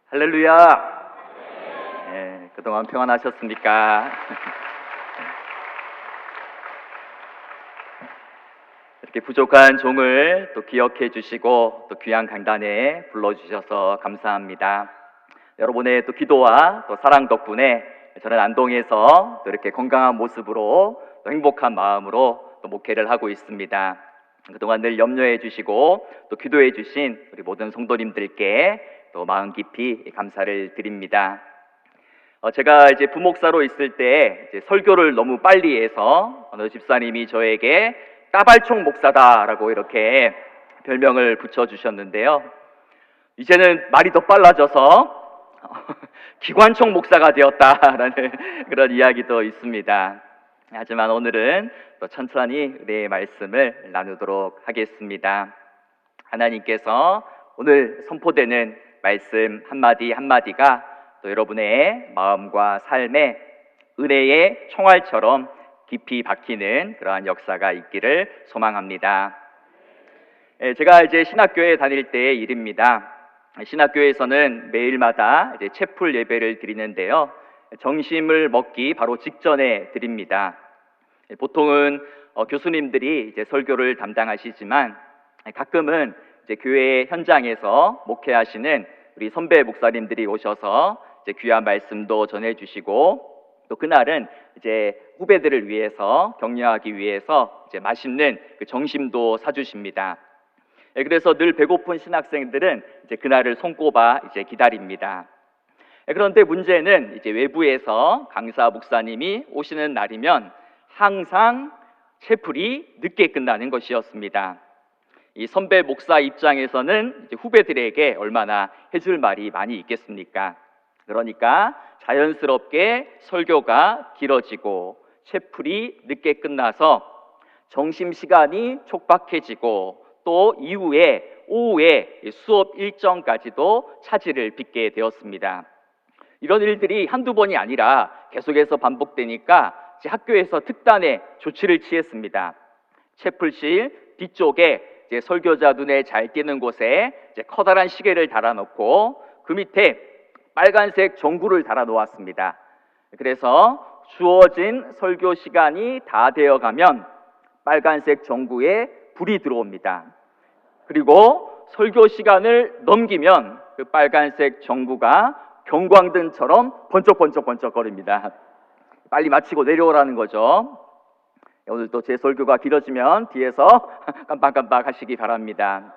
할렐루야. 그동안 평안하셨습니까? 이렇게 부족한 종을 또 기억해 주시고 또 귀한 강단에 불러주셔서 감사합니다. 여러분의 또 기도와 또 사랑 덕분에 저는 안동에서 또 이렇게 건강한 모습으로 또 행복한 마음으로 또 목회를 하고 있습니다. 그동안 늘 염려해 주시고 또 기도해 주신 우리 모든 성도님들께 또 마음 깊이 감사를 드립니다. 제가 이제 부목사로 있을 때 이제 설교를 너무 빨리 해서 어느 집사님이 저에게 까발총 목사다라고 이렇게 별명을 붙여주셨는데요. 이제는 말이 더 빨라져서 기관총 목사가 되었다라는 그런 이야기도 있습니다. 하지만 오늘은 또 천천히 내 말씀을 나누도록 하겠습니다. 하나님께서 오늘 선포되는 말씀 한마디 한마디가 또 여러분의 마음과 삶에 은혜의 총알처럼 깊이 박히는 그러한 역사가 있기를 소망합니다. 제가 이제 신학교에 다닐 때의 일입니다. 신학교에서는 매일마다 이제 채플 예배를 드리는데요. 점심을 먹기 바로 직전에 드립니다. 보통은 교수님들이 이제 설교를 담당하시지만 가끔은 이제 교회 현장에서 목회하시는 우리 선배 목사님들이 오셔서 이제 귀한 말씀도 전해주시고 또 그날은 이제 후배들을 위해서 격려하기 위해서 이제 맛있는 그 점심도 사주십니다. 그래서 늘 배고픈 신학생들은 이제 그날을 손꼽아 이제 기다립니다. 그런데 문제는 이제 외부에서 강사 목사님이 오시는 날이면 항상 채플이 늦게 끝나는 것이었습니다. 이 선배 목사 입장에서는 이제 후배들에게 얼마나 해줄 말이 많이 있겠습니까? 그러니까 자연스럽게 설교가 길어지고 채플이 늦게 끝나서 점심시간이 촉박해지고 또 이후에 오후에 수업 일정까지도 차질을 빚게 되었습니다. 이런 일들이 한두 번이 아니라 계속해서 반복되니까 학교에서 특단의 조치를 취했습니다. 채플실 뒤쪽에 이제 설교자 눈에 잘 띄는 곳에 이제 커다란 시계를 달아놓고 그 밑에 빨간색 전구를 달아 놓았습니다. 그래서 주어진 설교 시간이 다 되어가면 빨간색 전구에 불이 들어옵니다. 그리고 설교 시간을 넘기면 그 빨간색 전구가 경광등처럼 번쩍번쩍번쩍거립니다. 빨리 마치고 내려오라는 거죠. 오늘도 제 설교가 길어지면 뒤에서 깜빡깜빡 하시기 바랍니다.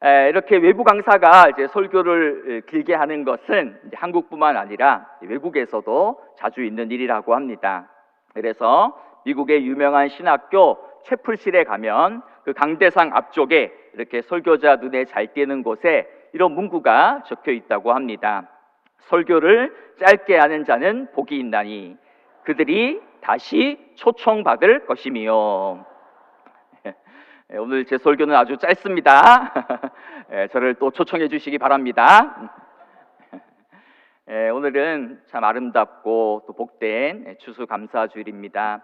이렇게 외부 강사가 이제 설교를 길게 하는 것은 이제 한국뿐만 아니라 외국에서도 자주 있는 일이라고 합니다. 그래서 미국의 유명한 신학교 채플실에 가면 그 강대상 앞쪽에 이렇게 설교자 눈에 잘 띄는 곳에 이런 문구가 적혀 있다고 합니다. 설교를 짧게 하는 자는 복이 있나니 그들이 다시 초청받을 것이며. 오늘 제 설교는 아주 짧습니다. 저를 또 초청해 주시기 바랍니다. 오늘은 참 아름답고 또 복된 추수감사주일입니다.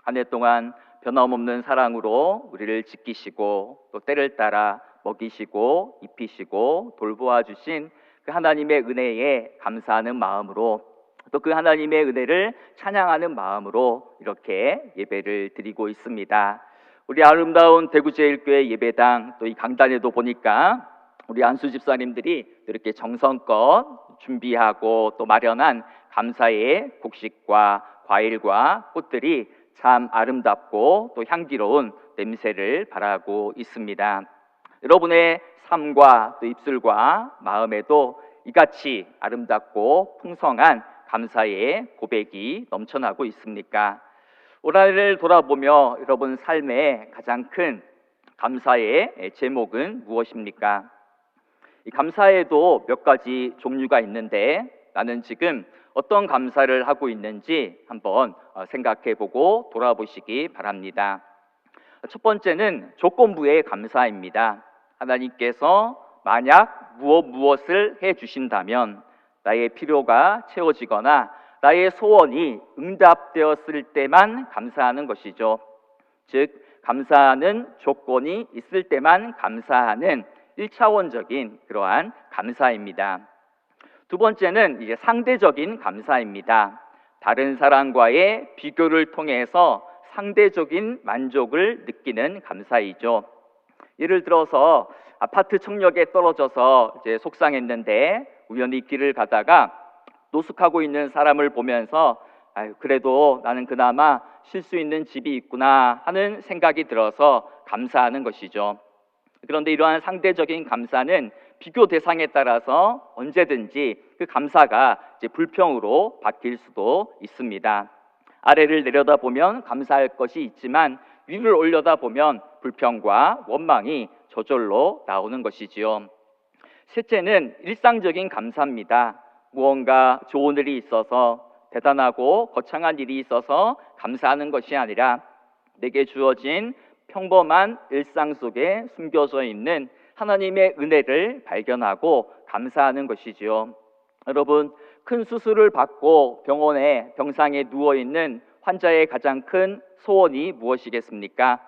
한 해 동안 변함없는 사랑으로 우리를 지키시고 또 때를 따라 먹이시고 입히시고 돌보아 주신 그 하나님의 은혜에 감사하는 마음으로 또 그 하나님의 은혜를 찬양하는 마음으로 이렇게 예배를 드리고 있습니다. 우리 아름다운 대구제일교회 예배당 또 이 강단에도 보니까 우리 안수 집사님들이 이렇게 정성껏 준비하고 또 마련한 감사의 곡식과 과일과 꽃들이 참 아름답고 또 향기로운 냄새를 발하고 있습니다. 여러분의 삶과 또 입술과 마음에도 이같이 아름답고 풍성한 감사의 고백이 넘쳐나고 있습니까? 올 한해를 돌아보며 여러분 삶의 가장 큰 감사의 제목은 무엇입니까? 이 감사에도 몇 가지 종류가 있는데 나는 지금 어떤 감사를 하고 있는지 한번 생각해보고 돌아보시기 바랍니다. 첫 번째는 조건부의 감사입니다. 하나님께서 만약 무엇을 해주신다면 나의 필요가 채워지거나 나의 소원이 응답되었을 때만 감사하는 것이죠. 즉 감사하는 조건이 있을 때만 감사하는 1차원적인 그러한 감사입니다. 두 번째는 이제 상대적인 감사입니다. 다른 사람과의 비교를 통해서 상대적인 만족을 느끼는 감사이죠. 예를 들어서 아파트 청력에 떨어져서 이제 속상했는데 우연히 길을 가다가 노숙하고 있는 사람을 보면서 그래도 나는 그나마 쉴 수 있는 집이 있구나 하는 생각이 들어서 감사하는 것이죠. 그런데 이러한 상대적인 감사는 비교 대상에 따라서 언제든지 그 감사가 이제 불평으로 바뀔 수도 있습니다. 아래를 내려다보면 감사할 것이 있지만 위를 올려다보면 불평과 원망이 저절로 나오는 것이지요. 셋째는 일상적인 감사입니다. 무언가 좋은 일이 있어서 대단하고 거창한 일이 있어서 감사하는 것이 아니라 내게 주어진 평범한 일상 속에 숨겨져 있는 하나님의 은혜를 발견하고 감사하는 것이지요. 여러분, 큰 수술을 받고 병상에 누워있는 환자의 가장 큰 소원이 무엇이겠습니까?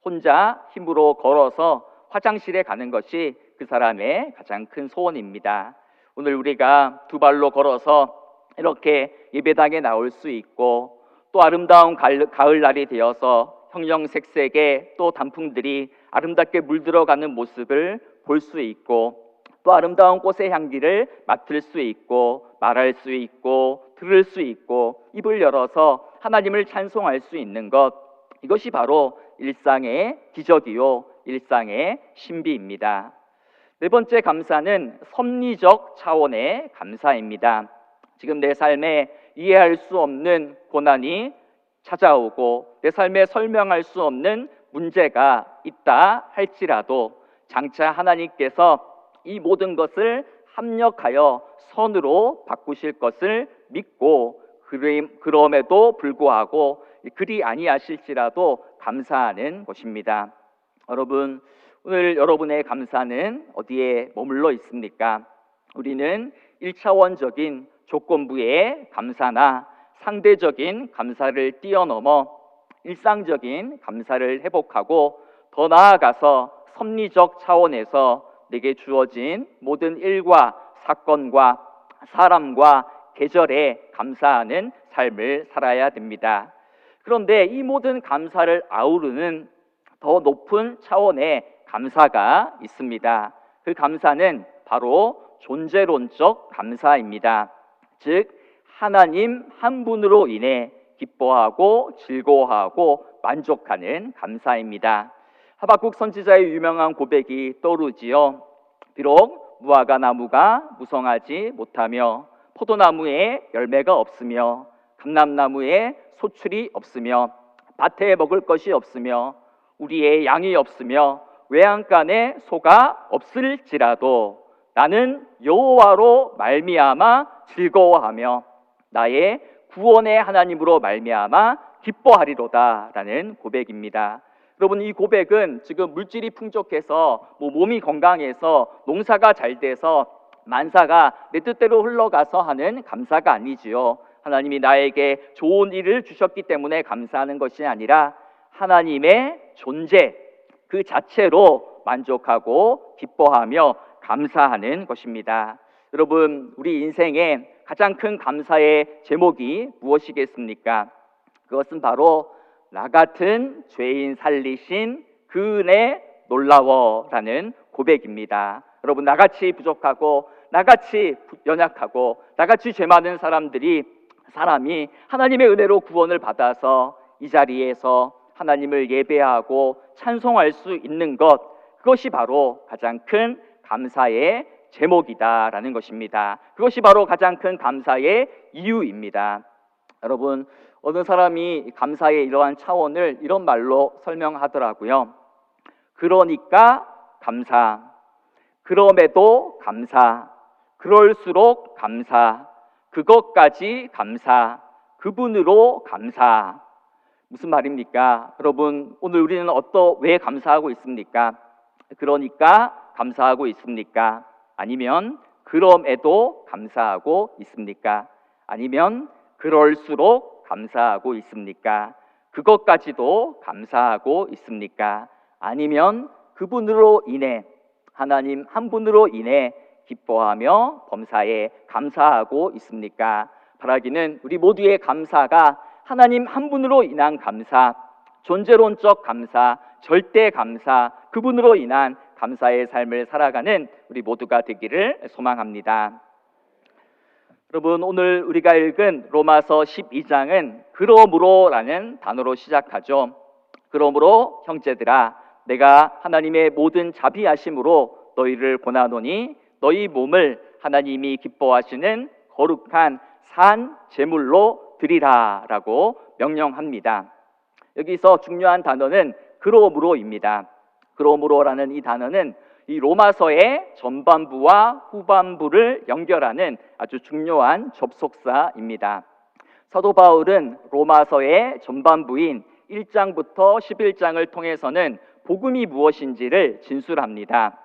혼자 힘으로 걸어서 화장실에 가는 것이 그 사람의 가장 큰 소원입니다. 오늘 우리가 두 발로 걸어서 이렇게 예배당에 나올 수 있고, 또 아름다운 가을날이 되어서 형형색색의 또 단풍들이 아름답게 물들어가는 모습을 볼 수 있고, 또 아름다운 꽃의 향기를 맡을 수 있고, 말할 수 있고, 들을 수 있고, 입을 열어서 하나님을 찬송할 수 있는 것, 이것이 바로 일상의 기적이요, 일상의 신비입니다. 네 번째 감사는 섭리적 차원의 감사입니다. 지금 내 삶에 이해할 수 없는 고난이 찾아오고 내 삶에 설명할 수 없는 문제가 있다 할지라도 장차 하나님께서 이 모든 것을 합력하여 선으로 바꾸실 것을 믿고, 그럼에도 불구하고 그리 아니하실지라도 감사하는 것입니다. 여러분, 오늘 여러분의 감사는 어디에 머물러 있습니까? 우리는 1차원적인 조건부의 감사나 상대적인 감사를 뛰어넘어 일상적인 감사를 회복하고, 더 나아가서 섭리적 차원에서 내게 주어진 모든 일과 사건과 사람과 계절에 감사하는 삶을 살아야 됩니다. 그런데 이 모든 감사를 아우르는 더 높은 차원의 감사가 있습니다. 그 감사는 바로 존재론적 감사입니다. 즉, 하나님 한 분으로 인해 기뻐하고 즐거워하고 만족하는 감사입니다. 하박국 선지자의 유명한 고백이 떠오르지요. 비록 무화과 나무가 무성하지 못하며 포도나무에 열매가 없으며 감람나무에 소출이 없으며 밭에 먹을 것이 없으며 우리의 양이 없으며 외양간에 소가 없을지라도 나는 여호와로 말미암아 즐거워하며 나의 구원의 하나님으로 말미암아 기뻐하리로다 라는 고백입니다. 여러분, 이 고백은 지금 물질이 풍족해서 몸이 건강해서 농사가 잘 돼서 만사가 내 뜻대로 흘러가서 하는 감사가 아니지요. 하나님이 나에게 좋은 일을 주셨기 때문에 감사하는 것이 아니라 하나님의 존재 그 자체로 만족하고 기뻐하며 감사하는 것입니다. 여러분, 우리 인생의 가장 큰 감사의 제목이 무엇이겠습니까? 그것은 바로 나 같은 죄인 살리신 그 은혜 놀라워라는 고백입니다. 여러분, 나같이 부족하고 나같이 연약하고 나같이 죄 많은 사람이 하나님의 은혜로 구원을 받아서 이 자리에서 하나님을 예배하고 찬송할 수 있는 것, 그것이 바로 가장 큰 감사의 제목이다라는 것입니다. 그것이 바로 가장 큰 감사의 이유입니다. 여러분, 어느 사람이 감사의 이러한 차원을 이런 말로 설명하더라고요. 그러니까 감사, 그럼에도 감사, 그럴수록 감사, 그것까지 감사, 그분으로 감사. 무슨 말입니까? 여러분, 오늘 우리는 왜 감사하고 있습니까? 그러니까 감사하고 있습니까? 아니면 그럼에도 감사하고 있습니까? 아니면 그럴수록 감사하고 있습니까? 그것까지도 감사하고 있습니까? 아니면 그분으로 인해 하나님 한 분으로 인해 기뻐하며 범사에 감사하고 있습니까? 바라기는 우리 모두의 감사가 하나님 한 분으로 인한 감사, 존재론적 감사, 절대 감사, 그분으로 인한 감사의 삶을 살아가는 우리 모두가 되기를 소망합니다. 여러분, 오늘 우리가 읽은 로마서 12장은 그러므로라는 단어로 시작하죠. 그러므로 형제들아, 내가 하나님의 모든 자비하심으로 너희를 권하노니 너희 몸을 하나님이 기뻐하시는 거룩한 산 제물로 드리라 라고 명령합니다. 여기서 중요한 단어는 그러므로입니다. 그러므로라는 이 단어는 이 로마서의 전반부와 후반부를 연결하는 아주 중요한 접속사입니다. 사도 바울은 로마서의 전반부인 1장부터 11장을 통해서는 복음이 무엇인지를 진술합니다.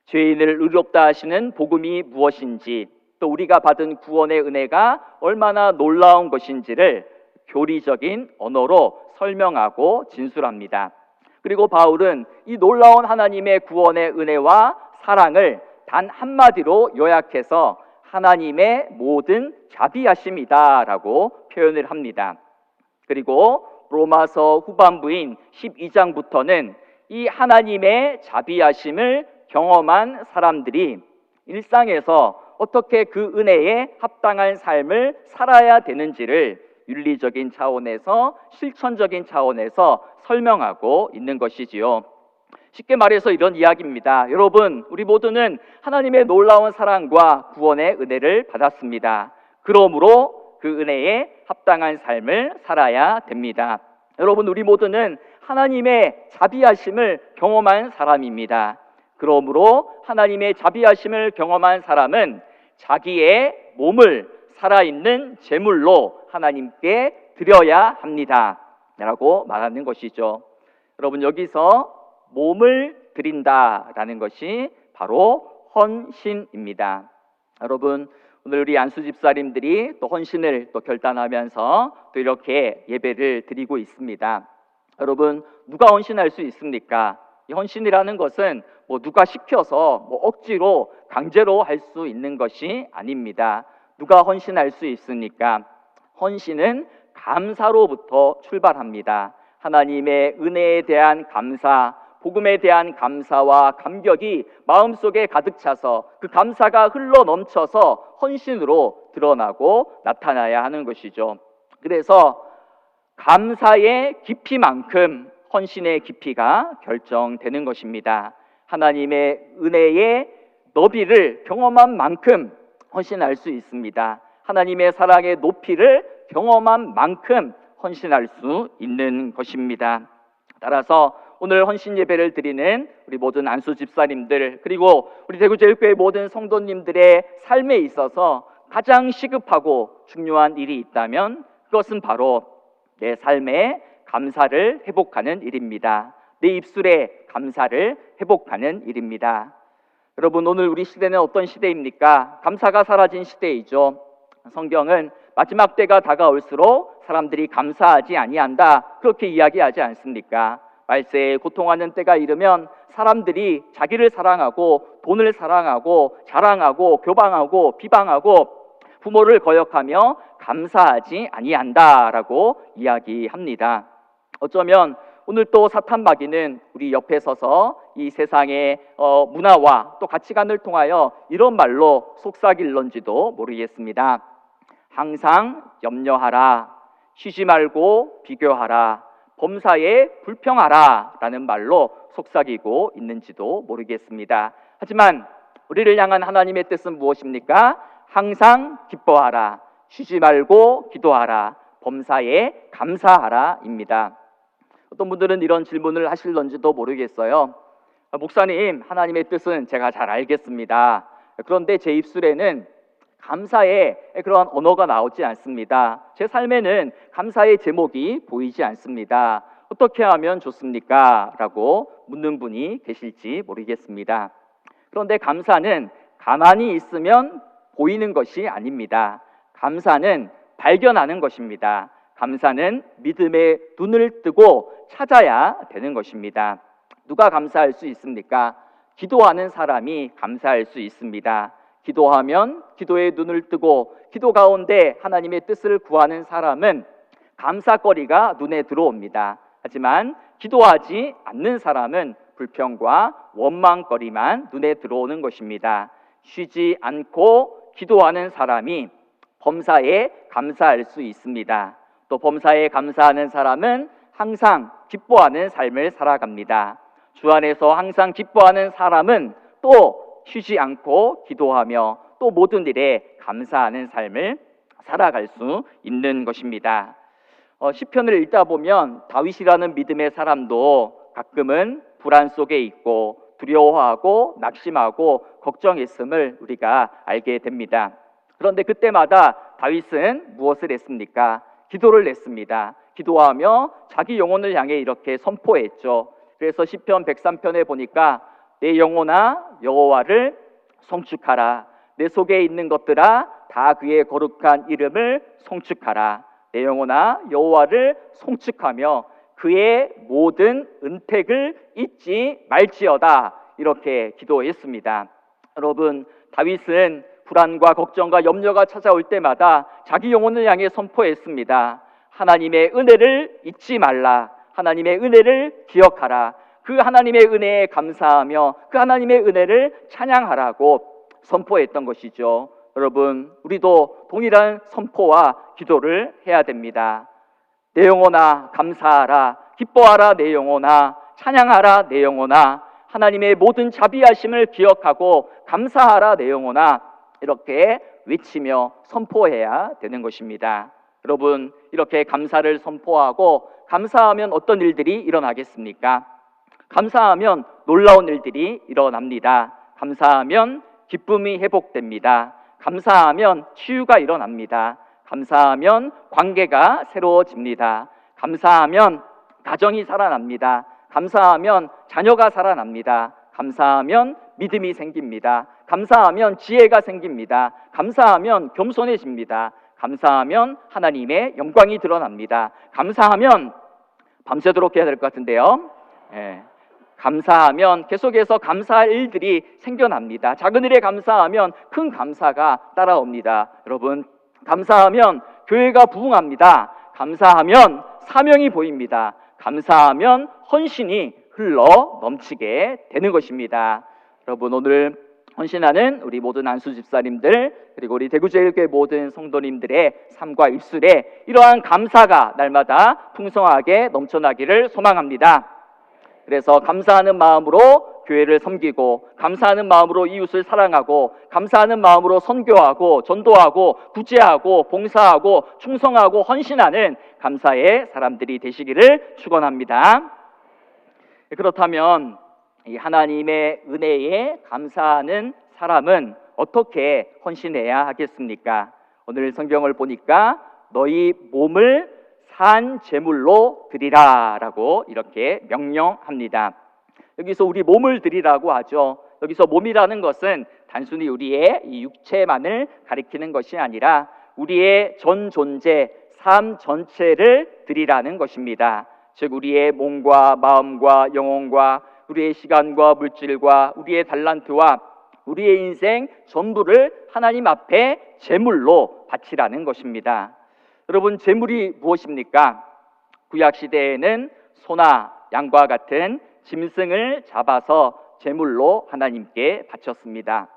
죄인을 의롭다 하시는 복음이 무엇인지, 또 우리가 받은 구원의 은혜가 얼마나 놀라운 것인지를 교리적인 언어로 설명하고 진술합니다. 그리고 바울은 이 놀라운 하나님의 구원의 은혜와 사랑을 단 한마디로 요약해서 하나님의 모든 자비하심이다 라고 표현을 합니다. 그리고 로마서 후반부인 12장부터는 이 하나님의 자비하심을 경험한 사람들이 일상에서 어떻게 그 은혜에 합당한 삶을 살아야 되는지를 윤리적인 차원에서 실천적인 차원에서 설명하고 있는 것이지요. 쉽게 말해서 이런 이야기입니다. 여러분, 우리 모두는 하나님의 놀라운 사랑과 구원의 은혜를 받았습니다. 그러므로 그 은혜에 합당한 삶을 살아야 됩니다. 여러분, 우리 모두는 하나님의 자비하심을 경험한 사람입니다. 그러므로 하나님의 자비하심을 경험한 사람은 자기의 몸을 살아있는 제물로 하나님께 드려야 합니다 라고 말하는 것이죠. 여러분, 여기서 몸을 드린다라는 것이 바로 헌신입니다. 여러분, 오늘 우리 안수 집사님들이 또 헌신을 또 결단하면서 또 이렇게 예배를 드리고 있습니다. 여러분, 누가 헌신할 수 있습니까? 이 헌신이라는 것은 누가 시켜서 억지로 강제로 할 수 있는 것이 아닙니다. 누가 헌신할 수 있습니까? 헌신은 감사로부터 출발합니다. 하나님의 은혜에 대한 감사, 복음에 대한 감사와 감격이 마음속에 가득 차서 그 감사가 흘러 넘쳐서 헌신으로 드러나고 나타나야 하는 것이죠. 그래서 감사의 깊이만큼 헌신의 깊이가 결정되는 것입니다. 하나님의 은혜의 너비를 경험한 만큼 헌신할 수 있습니다. 하나님의 사랑의 높이를 경험한 만큼 헌신할 수 있는 것입니다. 따라서 오늘 헌신 예배를 드리는 우리 모든 안수 집사님들, 그리고 우리 대구제일교회 모든 성도님들의 삶에 있어서 가장 시급하고 중요한 일이 있다면 그것은 바로 내 삶에 감사를 회복하는 일입니다. 내 입술에 감사를 회복하는 일입니다. 여러분, 오늘 우리 시대는 어떤 시대입니까? 감사가 사라진 시대이죠. 성경은 마지막 때가 다가올수록 사람들이 감사하지 아니한다, 그렇게 이야기하지 않습니까? 말세에 고통하는 때가 이르면 사람들이 자기를 사랑하고 돈을 사랑하고 자랑하고 교방하고 비방하고 부모를 거역하며 감사하지 아니한다라고 이야기합니다. 어쩌면 오늘 또 사탄 마귀는 우리 옆에 서서 이 세상의 문화와 또 가치관을 통하여 이런 말로 속삭일런지도 모르겠습니다. 항상 염려하라, 쉬지 말고 비교하라, 범사에 불평하라 라는 말로 속삭이고 있는지도 모르겠습니다. 하지만 우리를 향한 하나님의 뜻은 무엇입니까? 항상 기뻐하라, 쉬지 말고 기도하라, 범사에 감사하라 입니다. 어떤 분들은 이런 질문을 하실런지도 모르겠어요. 목사님, 하나님의 뜻은 제가 잘 알겠습니다. 그런데 제 입술에는 감사의 그러한 언어가 나오지 않습니다. 제 삶에는 감사의 제목이 보이지 않습니다. 어떻게 하면 좋습니까? 라고 묻는 분이 계실지 모르겠습니다. 그런데 감사는 가만히 있으면 보이는 것이 아닙니다. 감사는 발견하는 것입니다. 감사는 믿음의 눈을 뜨고 찾아야 되는 것입니다. 누가 감사할 수 있습니까? 기도하는 사람이 감사할 수 있습니다. 기도하면 기도에 눈을 뜨고 기도 가운데 하나님의 뜻을 구하는 사람은 감사거리가 눈에 들어옵니다. 하지만 기도하지 않는 사람은 불평과 원망거리만 눈에 들어오는 것입니다. 쉬지 않고 기도하는 사람이 범사에 감사할 수 있습니다. 또 범사에 감사하는 사람은 항상 기뻐하는 삶을 살아갑니다. 주 안에서 항상 기뻐하는 사람은 또 쉬지 않고 기도하며 또 모든 일에 감사하는 삶을 살아갈 수 있는 것입니다. 시편을 읽다 보면 다윗이라는 믿음의 사람도 가끔은 불안 속에 있고 두려워하고 낙심하고 걱정했음을 우리가 알게 됩니다. 그런데 그때마다 다윗은 무엇을 했습니까? 기도를 했습니다. 기도하며 자기 영혼을 향해 이렇게 선포했죠. 그래서 시편 103편에 보니까 내 영혼아 여호와를 송축하라. 내 속에 있는 것들아 다 그의 거룩한 이름을 송축하라. 내 영혼아 여호와를 송축하며 그의 모든 은택을 잊지 말지어다. 이렇게 기도했습니다. 여러분, 다윗은 불안과 걱정과 염려가 찾아올 때마다 자기 영혼을 향해 선포했습니다. 하나님의 은혜를 잊지 말라. 하나님의 은혜를 기억하라. 그 하나님의 은혜에 감사하며 그 하나님의 은혜를 찬양하라고 선포했던 것이죠. 여러분, 우리도 동일한 선포와 기도를 해야 됩니다. 내 영혼아 감사하라. 기뻐하라 내 영혼아. 찬양하라 내 영혼아. 하나님의 모든 자비하심을 기억하고 감사하라 내 영혼아. 이렇게 외치며 선포해야 되는 것입니다. 여러분, 이렇게 감사를 선포하고 감사하면 어떤 일들이 일어나겠습니까? 감사하면 놀라운 일들이 일어납니다. 감사하면 기쁨이 회복됩니다. 감사하면 치유가 일어납니다. 감사하면 관계가 새로워집니다. 감사하면 가정이 살아납니다. 감사하면 자녀가 살아납니다. 감사하면 믿음이 생깁니다. 감사하면 지혜가 생깁니다. 감사하면 겸손해집니다. 감사하면 하나님의 영광이 드러납니다. 감사하면 밤새도록 해야 될 것 같은데요. 감사하면 계속해서 감사할 일들이 생겨납니다. 작은 일에 감사하면 큰 감사가 따라옵니다. 여러분, 감사하면 교회가 부흥합니다. 감사하면 사명이 보입니다. 감사하면 헌신이 흘러 넘치게 되는 것입니다. 여러분, 오늘 헌신하는 우리 모든 안수 집사님들 그리고 우리 대구제일교회 모든 성도님들의 삶과 입술에 이러한 감사가 날마다 풍성하게 넘쳐나기를 소망합니다. 그래서 감사하는 마음으로 교회를 섬기고 감사하는 마음으로 이웃을 사랑하고 감사하는 마음으로 선교하고 전도하고 구제하고 봉사하고 충성하고 헌신하는 감사의 사람들이 되시기를 축원합니다. 그렇다면 이 하나님의 은혜에 감사하는 사람은 어떻게 헌신해야 하겠습니까? 오늘 성경을 보니까 너희 몸을 산 제물로 드리라 라고 이렇게 명령합니다. 여기서 우리 몸을 드리라고 하죠. 여기서 몸이라는 것은 단순히 우리의 이 육체만을 가리키는 것이 아니라 우리의 전 존재, 삶 전체를 드리라는 것입니다. 즉 우리의 몸과 마음과 영혼과 우리의 시간과 물질과 우리의 달란트와 우리의 인생 전부를 하나님 앞에 제물로 바치라는 것입니다. 여러분, 제물이 무엇입니까? 구약시대에는 소나 양과 같은 짐승을 잡아서 제물로 하나님께 바쳤습니다.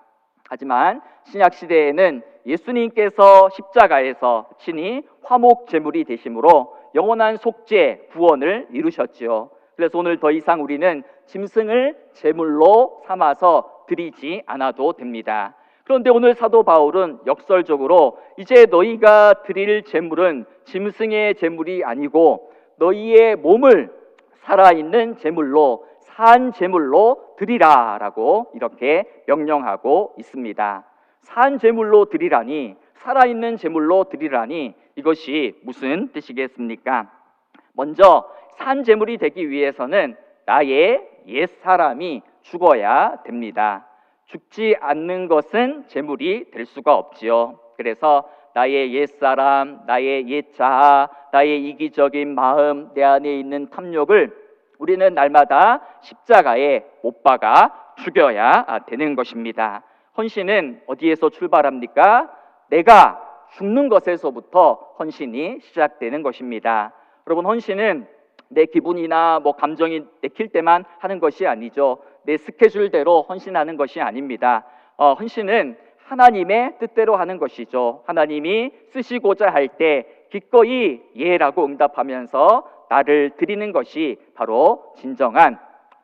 하지만 신약시대에는 예수님께서 십자가에서 친히 화목 제물이 되심으로 영원한 속죄, 구원을 이루셨지요. 그래서 오늘 더 이상 우리는 짐승을 제물로 삼아서 드리지 않아도 됩니다. 그런데 오늘 사도 바울은 역설적으로 이제 너희가 드릴 제물은 짐승의 제물이 아니고 너희의 몸을 살아있는 제물로 산 제물로 드리라 라고 이렇게 명령하고 있습니다. 산 제물로 드리라니, 살아있는 제물로 드리라니 이것이 무슨 뜻이겠습니까? 먼저 산 제물이 되기 위해서는 나의 옛사람이 죽어야 됩니다. 죽지 않는 것은 제물이 될 수가 없지요. 그래서 나의 옛사람, 나의 옛자아, 나의 이기적인 마음, 내 안에 있는 탐욕을 우리는 날마다 십자가에 못 박아 죽여야 되는 것입니다. 헌신은 어디에서 출발합니까? 내가 죽는 것에서부터 헌신이 시작되는 것입니다. 여러분, 헌신은 내 기분이나 감정이 내킬 때만 하는 것이 아니죠. 내 스케줄대로 헌신하는 것이 아닙니다. 헌신은 하나님의 뜻대로 하는 것이죠. 하나님이 쓰시고자 할 때 기꺼이 예라고 응답하면서 나를 드리는 것이 바로 진정한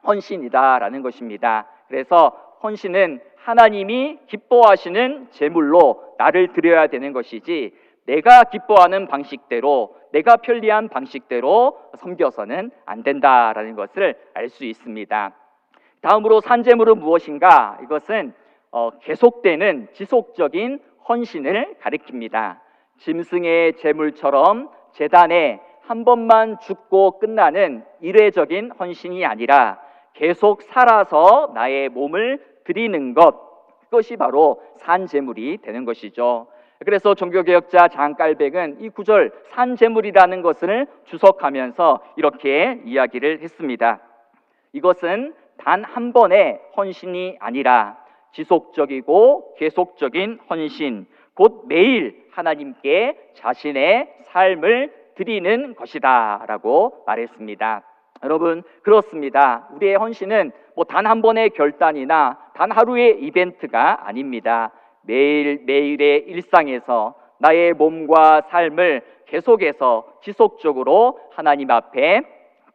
헌신이다라는 것입니다. 그래서 헌신은 하나님이 기뻐하시는 제물로 나를 드려야 되는 것이지, 내가 기뻐하는 방식대로, 내가 편리한 방식대로 섬겨서는 안 된다라는 것을 알 수 있습니다. 다음으로 산제물은 무엇인가? 이것은 계속되는 지속적인 헌신을 가리킵니다. 짐승의 제물처럼 제단에 한 번만 죽고 끝나는 일회적인 헌신이 아니라 계속 살아서 나의 몸을 드리는 것, 그것이 바로 산제물이 되는 것이죠. 그래서 종교개혁자 장깔백은 이 구절 산제물이라는 것을 주석하면서 이렇게 이야기를 했습니다. 이것은 단 한 번의 헌신이 아니라 지속적이고 계속적인 헌신, 곧 매일 하나님께 자신의 삶을 드리는 것이다 라고 말했습니다. 여러분, 그렇습니다. 우리의 헌신은 단 한 번의 결단이나 단 하루의 이벤트가 아닙니다. 매일매일의 일상에서 나의 몸과 삶을 계속해서 지속적으로 하나님 앞에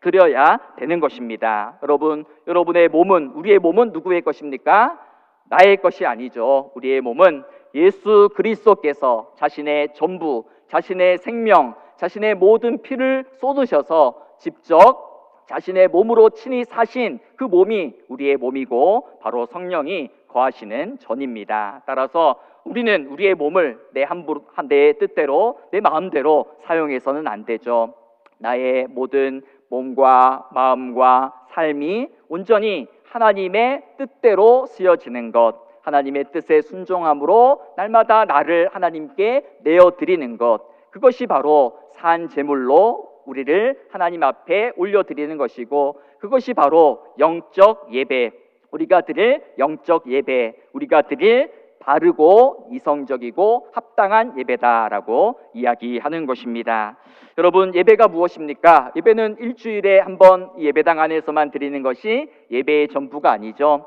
드려야 되는 것입니다. 여러분, 여러분의 몸은, 우리의 몸은 누구의 것입니까? 나의 것이 아니죠. 우리의 몸은 예수 그리스도께서 자신의 전부, 자신의 생명, 자신의 모든 피를 쏟으셔서 직접 자신의 몸으로 친히 사신 그 몸이 우리의 몸이고 바로 성령이 거하시는 전입니다. 따라서 우리는 우리의 몸을 내 뜻대로, 내 마음대로 사용해서는 안 되죠. 나의 모든 몸과 마음과 삶이 온전히 하나님의 뜻대로 쓰여지는 것, 하나님의 뜻에 순종함으로 날마다 나를 하나님께 내어드리는 것, 그것이 바로 산 제물로 우리를 하나님 앞에 올려드리는 것이고, 그것이 바로 영적 예배, 우리가 드릴 영적 예배, 우리가 드릴 바르고 이성적이고 합당한 예배다라고 이야기하는 것입니다. 여러분, 예배가 무엇입니까? 예배는 일주일에 한 번 예배당 안에서만 드리는 것이 예배의 전부가 아니죠.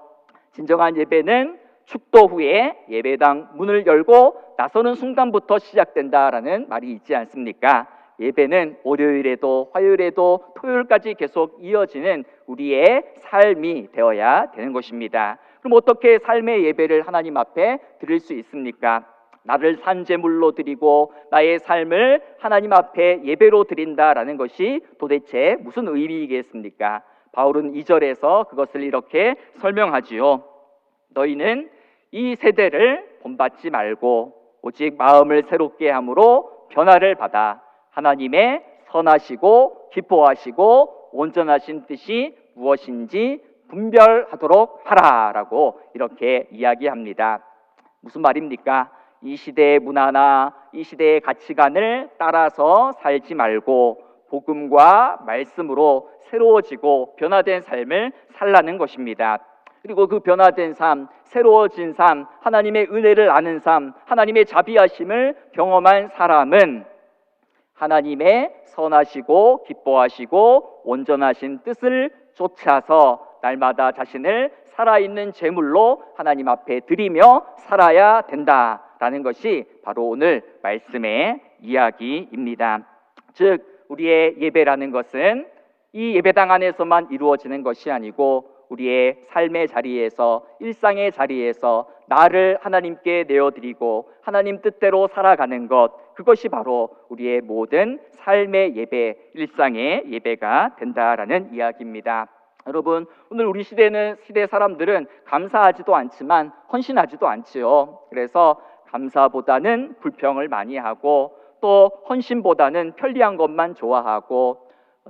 진정한 예배는 축도 후에 예배당 문을 열고 나서는 순간부터 시작된다라는 말이 있지 않습니까? 예배는 월요일에도 화요일에도 토요일까지 계속 이어지는 우리의 삶이 되어야 되는 것입니다. 그럼 어떻게 삶의 예배를 하나님 앞에 드릴 수 있습니까? 나를 산제물로 드리고 나의 삶을 하나님 앞에 예배로 드린다라는 것이 도대체 무슨 의미이겠습니까? 바울은 2절에서 그것을 이렇게 설명하지요. 너희는 이 세대를 본받지 말고 오직 마음을 새롭게 함으로 변화를 받아 하나님의 선하시고 기뻐하시고 온전하신 뜻이 무엇인지 분별하도록 하라라고 이렇게 이야기합니다. 무슨 말입니까? 이 시대의 문화나 이 시대의 가치관을 따라서 살지 말고 복음과 말씀으로 새로워지고 변화된 삶을 살라는 것입니다. 그리고 그 변화된 삶, 새로워진 삶, 하나님의 은혜를 아는 삶, 하나님의 자비하심을 경험한 사람은 하나님의 선하시고 기뻐하시고 온전하신 뜻을 쫓아서 날마다 자신을 살아있는 제물로 하나님 앞에 드리며 살아야 된다라는 것이 바로 오늘 말씀의 이야기입니다. 즉, 우리의 예배라는 것은 이 예배당 안에서만 이루어지는 것이 아니고 우리의 삶의 자리에서, 일상의 자리에서 나를 하나님께 내어드리고 하나님 뜻대로 살아가는 것, 그것이 바로 우리의 모든 삶의 예배, 일상의 예배가 된다라는 이야기입니다. 여러분, 오늘 우리 시대 사람들은 감사하지도 않지만 헌신하지도 않지요. 그래서 감사보다는 불평을 많이 하고 또 헌신보다는 편리한 것만 좋아하고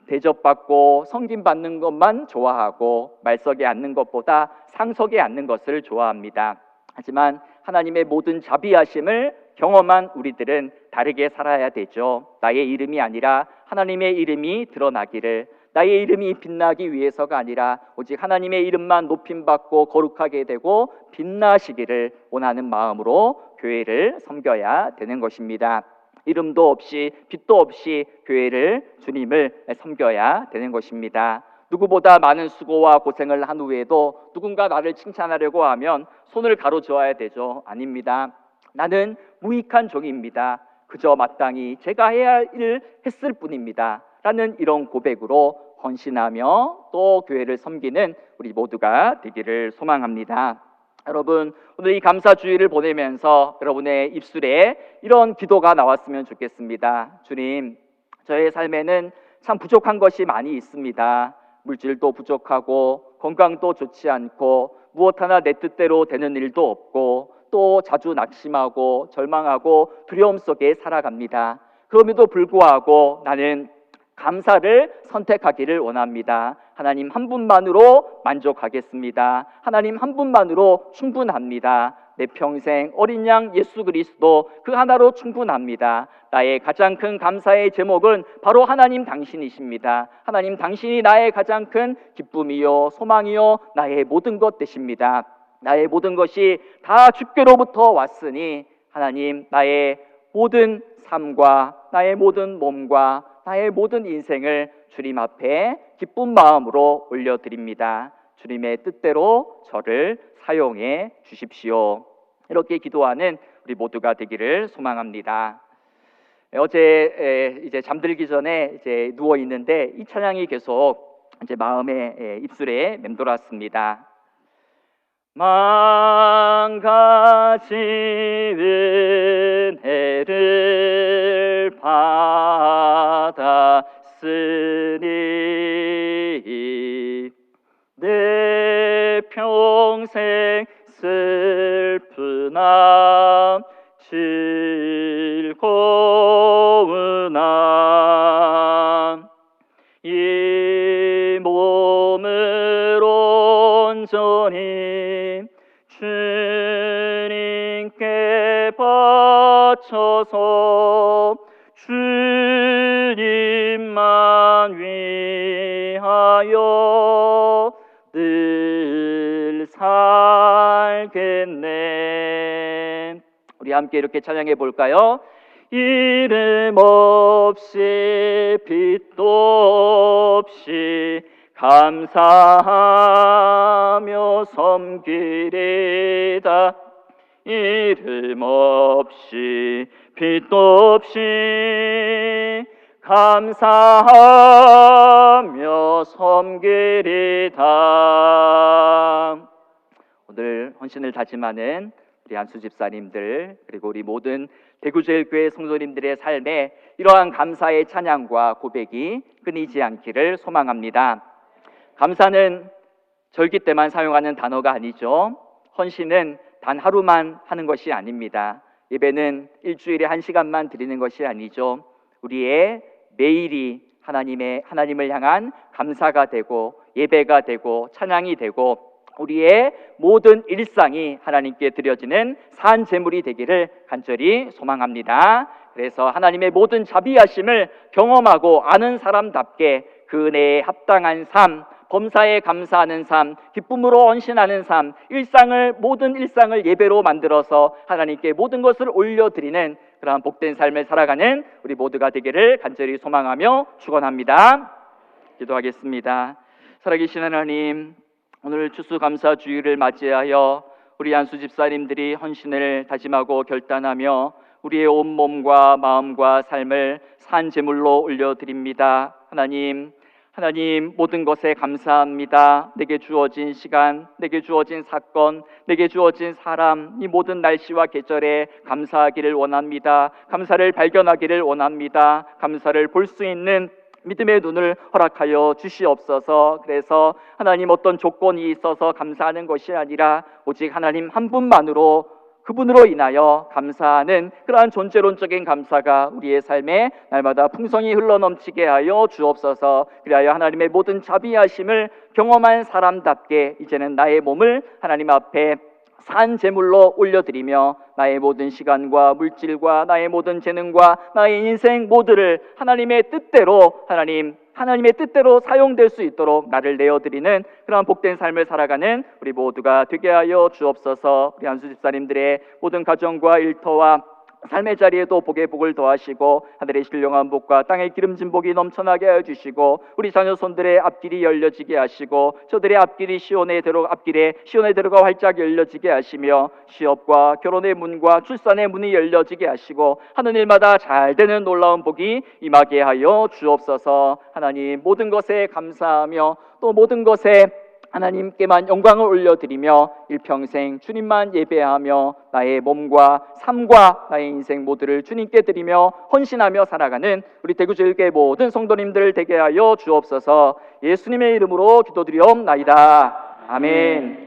대접받고 섬김받는 것만 좋아하고 말석에 앉는 것보다 상석에 앉는 것을 좋아합니다. 하지만 하나님의 모든 자비하심을 경험한 우리들은 다르게 살아야 되죠. 나의 이름이 아니라 하나님의 이름이 드러나기를, 나의 이름이 빛나기 위해서가 아니라 오직 하나님의 이름만 높임받고 거룩하게 되고 빛나시기를 원하는 마음으로 교회를 섬겨야 되는 것입니다. 이름도 없이 빛도 없이 교회를, 주님을 섬겨야 되는 것입니다. 누구보다 많은 수고와 고생을 한 후에도 누군가 나를 칭찬하려고 하면 손을 가로저어야 되죠? 아닙니다. 나는 무익한 종입니다. 그저 마땅히 제가 해야 할 일을 했을 뿐입니다. 라는 이런 고백으로 헌신하며 또 교회를 섬기는 우리 모두가 되기를 소망합니다. 여러분, 오늘 이 감사주의를 보내면서 여러분의 입술에 이런 기도가 나왔으면 좋겠습니다. 주님, 저의 삶에는 참 부족한 것이 많이 있습니다. 물질도 부족하고 건강도 좋지 않고 무엇 하나 내 뜻대로 되는 일도 없고 또 자주 낙심하고 절망하고 두려움 속에 살아갑니다. 그럼에도 불구하고 나는 감사를 선택하기를 원합니다. 하나님 한 분만으로 만족하겠습니다. 하나님 한 분만으로 충분합니다. 내 평생 어린 양 예수 그리스도 그 하나로 충분합니다. 나의 가장 큰 감사의 제목은 바로 하나님 당신이십니다. 하나님 당신이 나의 가장 큰 기쁨이요 소망이요 나의 모든 것 되십니다. 나의 모든 것이 다 주께로부터 왔으니 하나님 나의 모든 삶과 나의 모든 몸과 나의 모든 인생을 주님 앞에 기쁜 마음으로 올려드립니다. 주님의 뜻대로 저를 사용해 주십시오. 이렇게 기도하는 우리 모두가 되기를 소망합니다. 어제 이제 잠들기 전에 이제 누워 있는데 이 찬양이 계속 이제 마음에 입술에 맴돌았습니다. 망가진 은혜를 받았으니 내 평생 슬프나 즐거우나 이 몸을 온전히 주님께 바쳐서 주님만 위하여 늘 살겠네. 우리 함께 이렇게 찬양해 볼까요? 이름 없이 빛도 없이 감사하며 섬기리다. 이름 없이 빛도 없이 감사하며 섬기리다. 오늘 헌신을 다짐하는 우리 안수 집사님들 그리고 우리 모든 대구제일교회 성도님들의 삶에 이러한 감사의 찬양과 고백이 끊이지 않기를 소망합니다. 감사는 절기 때만 사용하는 단어가 아니죠. 헌신은 단 하루만 하는 것이 아닙니다. 예배는 일주일에 1시간만 드리는 것이 아니죠. 우리의 매일이 하나님을 향한 감사가 되고 예배가 되고 찬양이 되고 우리의 모든 일상이 하나님께 드려지는 산 제물이 되기를 간절히 소망합니다. 그래서 하나님의 모든 자비하심을 경험하고 아는 사람답게 그 은혜에 합당한 삶, 범사에 감사하는 삶, 기쁨으로 헌신하는 삶, 모든 일상을 예배로 만들어서 하나님께 모든 것을 올려드리는 그러한 복된 삶을 살아가는 우리 모두가 되기를 간절히 소망하며 축원합니다. 기도하겠습니다. 살아계신 하나님, 오늘 추수감사주의를 맞이하여 우리 안수 집사님들이 헌신을 다짐하고 결단하며 우리의 온몸과 마음과 삶을 산 제물로 올려드립니다. 하나님 모든 것에 감사합니다. 내게 주어진 시간, 내게 주어진 사건, 내게 주어진 사람, 이 모든 날씨와 계절에 감사하기를 원합니다. 감사를 발견하기를 원합니다. 감사를 볼 수 있는 믿음의 눈을 허락하여 주시옵소서. 그래서 하나님 어떤 조건이 있어서 감사하는 것이 아니라 오직 하나님 한 분만으로 그분으로 인하여 감사하는 그러한 존재론적인 감사가 우리의 삶에 날마다 풍성히 흘러넘치게 하여 주옵소서. 그리하여 하나님의 모든 자비하심을 경험한 사람답게 이제는 나의 몸을 하나님 앞에 산 제물로 올려드리며 나의 모든 시간과 물질과 나의 모든 재능과 나의 인생 모두를 하나님의 뜻대로 하나님 하나님의 뜻대로 사용될 수 있도록 나를 내어드리는 그런 복된 삶을 살아가는 우리 모두가 되게 하여 주옵소서. 우리 한수 집사님들의 모든 가정과 일터와 삶의 자리에도 복의 복을 더하시고 하늘의 신령한 복과 땅의 기름진 복이 넘쳐나게 하여 주시고 우리 자녀손들의 앞길이 열려지게 하시고 저들의 앞길에 시온에 들어가 활짝 열려지게 하시며 취업과 결혼의 문과 출산의 문이 열려지게 하시고 하는 일마다 잘 되는 놀라운 복이 임하게 하여 주옵소서. 하나님, 모든 것에 감사하며 또 모든 것에 하나님께만 영광을 올려드리며 일평생 주님만 예배하며 나의 몸과 삶과 나의 인생 모두를 주님께 드리며 헌신하며 살아가는 우리 대구제일교회 모든 성도님들 되게 하여 주옵소서. 예수님의 이름으로 기도드리옵나이다. 아멘.